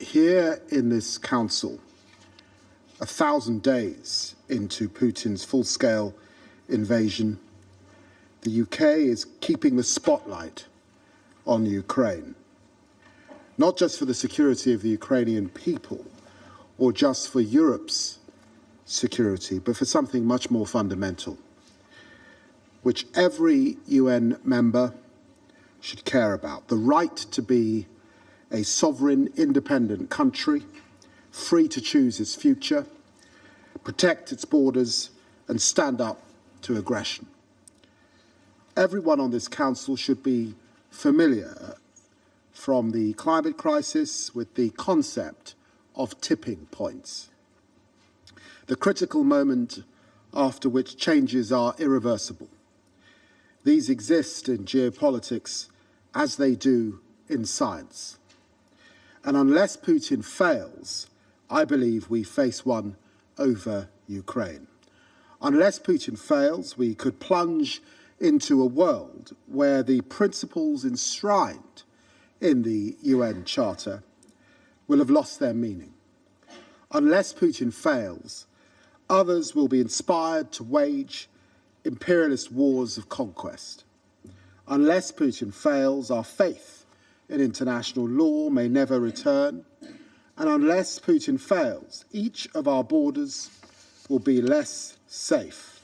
Here in this council, 1,000 days into Putin's full-scale invasion, the UK is keeping the spotlight on Ukraine, not just for the security of the Ukrainian people or just for Europe's security, but for something much more fundamental, which every UN member should care about: the right to be a sovereign, independent country, free to choose its future, protect its borders, and stand up to aggression. Everyone on this council should be familiar from the climate crisis with the concept of tipping points, the critical moment after which changes are irreversible. These exist in geopolitics as they do in science. And unless Putin fails, I believe we face one over Ukraine. Unless Putin fails, we could plunge into a world where the principles enshrined in the UN Charter will have lost their meaning. Unless Putin fails, others will be inspired to wage imperialist wars of conquest. Unless Putin fails, our faith in international law may never return. And unless Putin fails, each of our borders will be less safe.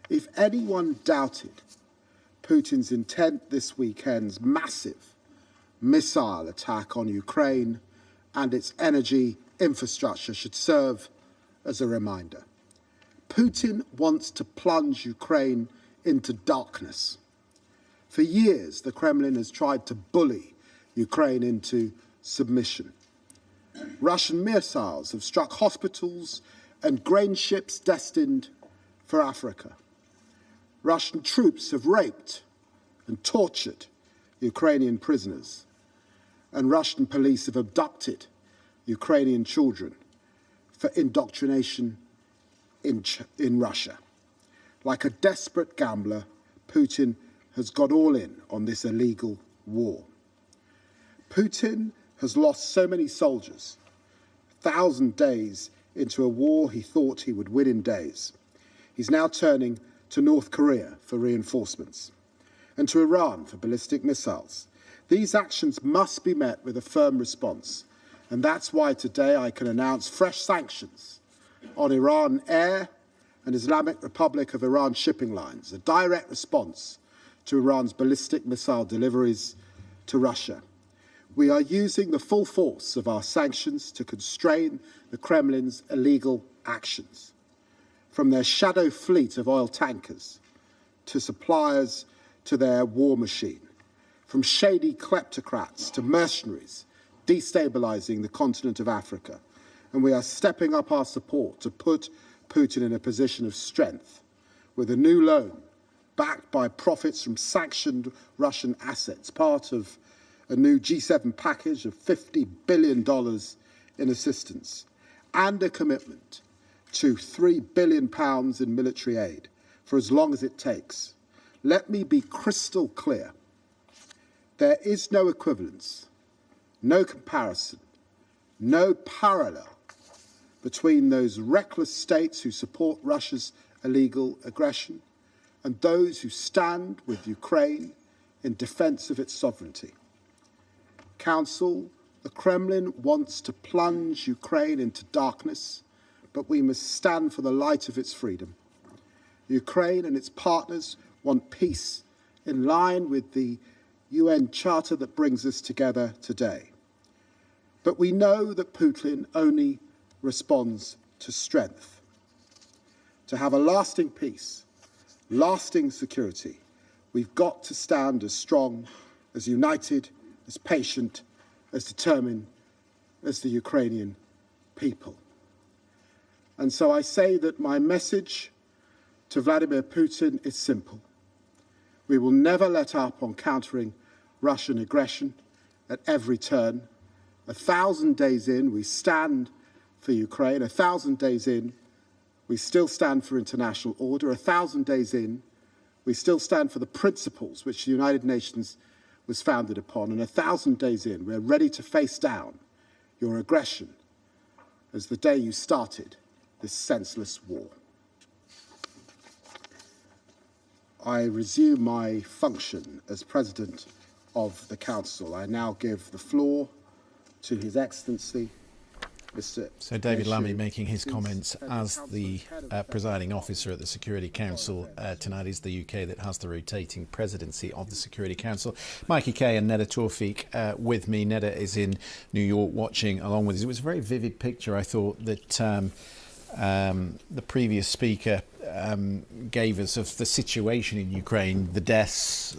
If anyone doubted Putin's intent this weekend's massive missile attack on Ukraine and its energy infrastructure should serve as a reminder. Putin wants to plunge Ukraine into darkness. For years, the Kremlin has tried to bully Ukraine into submission. Russian missiles have struck hospitals and grain ships destined for Africa. Russian troops have raped and tortured Ukrainian prisoners, and Russian police have abducted Ukrainian children for indoctrination in Russia. Like a desperate gambler, Putin has got all in on this illegal war. Putin has lost so many soldiers, 1,000 days into a war he thought he would win in days. He's now turning to North Korea for reinforcements and to Iran for ballistic missiles. These actions must be met with a firm response, and that's why today I can announce fresh sanctions on Iran Air and Islamic Republic of Iran shipping lines, a direct response to Iran's ballistic missile deliveries to Russia. We are using the full force of our sanctions to constrain the Kremlin's illegal actions, from their shadow fleet of oil tankers to suppliers to their war machine, from shady kleptocrats to mercenaries destabilizing the continent of Africa. And we are stepping up our support to put Putin in a position of strength with a new loan backed by profits from sanctioned Russian assets, part of a new G7 package of $50 billion in assistance, and a commitment to £3 billion in military aid for as long as it takes. Let me be crystal clear. There is no equivalence, no comparison, no parallel between those reckless states who support Russia's illegal aggression and those who stand with Ukraine in defense of its sovereignty. Council, the Kremlin wants to plunge Ukraine into darkness, but we must stand for the light of its freedom. Ukraine and its partners want peace in line with the UN Charter that brings us together today. But we know that Putin only responds to strength. To have a lasting peace, lasting security, we've got to stand as strong, as united, as patient, as determined as the Ukrainian people. And so I say that my message to Vladimir Putin is simple. We will never let up on countering Russian aggression at every turn. 1,000 days in, we stand for Ukraine. 1,000 days in, we still stand for international order. 1,000 days in, we still stand for the principles which the United Nations was founded upon. And 1,000 days in, we're ready to face down your aggression as the day you started this senseless war. I resume my function as President of the Council. I now give the floor to His Excellency, Mr. So David Lammy making his comments as the presiding officer at the Security Council. Tonight is the UK that has the rotating presidency of the Security Council. Mikey Kay and Neda Tawfiq with me. Neda is in New York watching along with us. It was a very vivid picture, I thought, that the previous speaker gave us of the situation in Ukraine, the deaths,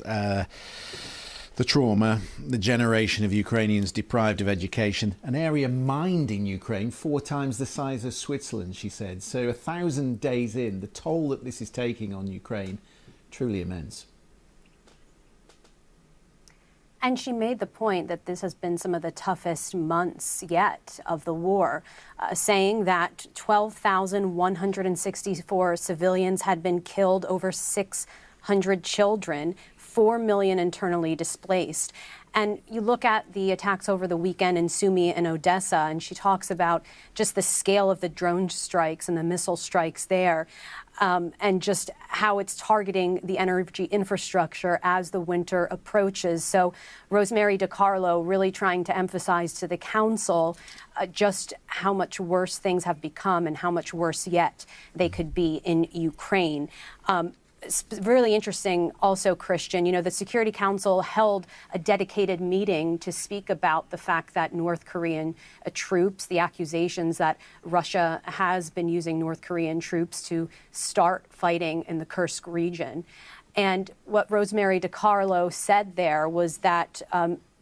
the trauma, the generation of Ukrainians deprived of education, an area mined in Ukraine 4 times the size of Switzerland, she said. So 1,000 days in, the toll that this is taking on Ukraine, truly immense. And she made the point that this has been some of the toughest months yet of the war, saying that 12,164 civilians had been killed, over 600 children, 4 million internally displaced. And you look at the attacks over the weekend in Sumy and Odessa, and she talks about just the scale of the drone strikes and the missile strikes there, and just how it's targeting the energy infrastructure as the winter approaches. So Rosemary DiCarlo really trying to emphasize to the Council just how much worse things have become and how much worse yet they could be in Ukraine. It's really interesting also, Christian, you know, the Security Council held a dedicated meeting to speak about the fact that North Korean troops, the accusations that Russia has been using North Korean troops to start fighting in the Kursk region. And what Rosemary DiCarlo said there was that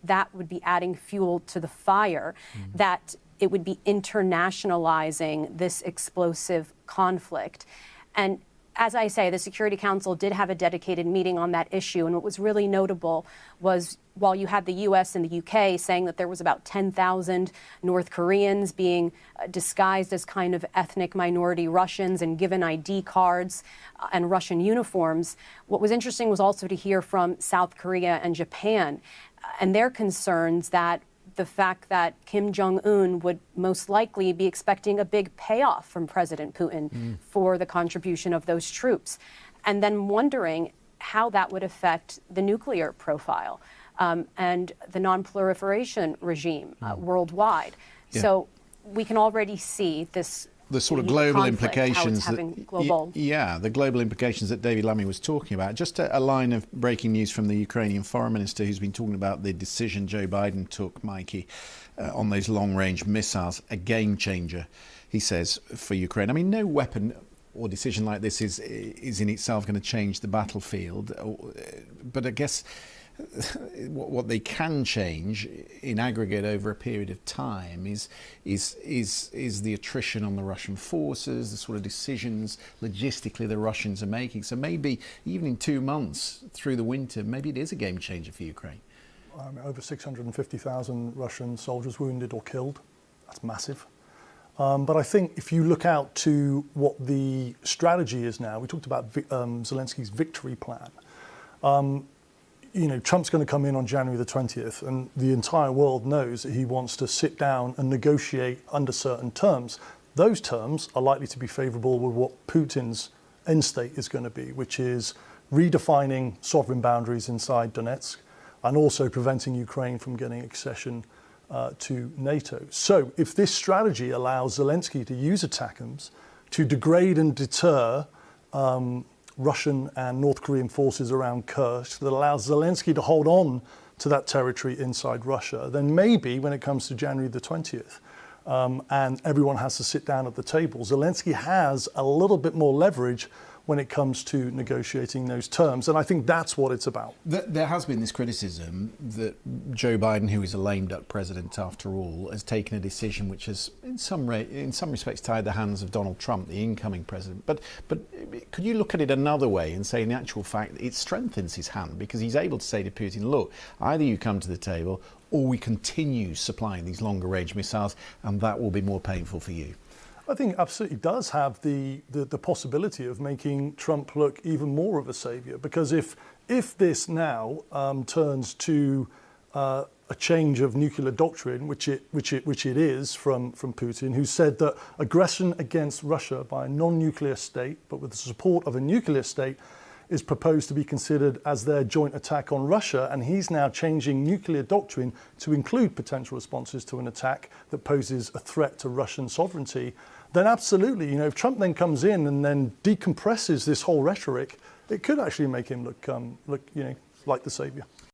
that would be adding fuel to the fire, that it would be internationalizing this explosive conflict. And as I say, the Security Council did have a dedicated meeting on that issue, and what was really notable was while you had the U.S. and the UK saying that there was about 10,000 North Koreans being disguised as kind of ethnic minority Russians and given ID cards and Russian uniforms, what was interesting was also to hear from South Korea and Japan and their concerns that the fact that Kim Jong Un would most likely be expecting a big payoff from President Putin for the contribution of those troops, and then wondering how that would affect the nuclear profile and the non-proliferation regime worldwide. Yeah. So we can already see this. The sort of global implications the global implications that David Lammy was talking about. Just a line of breaking news from the Ukrainian foreign minister, who's been talking about the decision Joe Biden took, Mikey, on those long-range missiles, a game changer, he says, for Ukraine. I mean, no weapon or decision like this is in itself going to change the battlefield, but I guess what they can change in aggregate over a period of time is the attrition on the Russian forces, the sort of decisions logistically the Russians are making. So maybe even in 2 months through the winter, maybe it is a game changer for Ukraine. Over 650,000 Russian soldiers wounded or killed. That's massive. But I think if you look out to what the strategy is now, we talked about Zelensky's victory plan. You know, Trump's going to come in on January the 20th, and the entire world knows that he wants to sit down and negotiate under certain terms. Those terms are likely to be favourable with what Putin's end state is going to be, which is redefining sovereign boundaries inside Donetsk and also preventing Ukraine from getting accession to NATO. So if this strategy allows Zelensky to use ATACMS to degrade and deter Russian and North Korean forces around Kursk, that allows Zelensky to hold on to that territory inside Russia, then maybe when it comes to January the 20th and everyone has to sit down at the table, Zelensky has a little bit more leverage when it comes to negotiating those terms. And I think that's what it's about. There has been this criticism that Joe Biden, who is a lame duck president after all, has taken a decision which has in some respects tied the hands of Donald Trump, the incoming president. But could you look at it another way and say in actual fact it strengthens his hand, because he's able to say to Putin, look, either you come to the table or we continue supplying these longer range missiles and that will be more painful for you. I think it absolutely does have the possibility of making Trump look even more of a saviour, because if this now turns to a change of nuclear doctrine, which it is from Putin, who said that aggression against Russia by a non-nuclear state, but with the support of a nuclear state, is proposed to be considered as their joint attack on Russia, and he's now changing nuclear doctrine to include potential responses to an attack that poses a threat to Russian sovereignty, then absolutely, if Trump then comes in and then decompresses this whole rhetoric, it could actually make him look like the savior.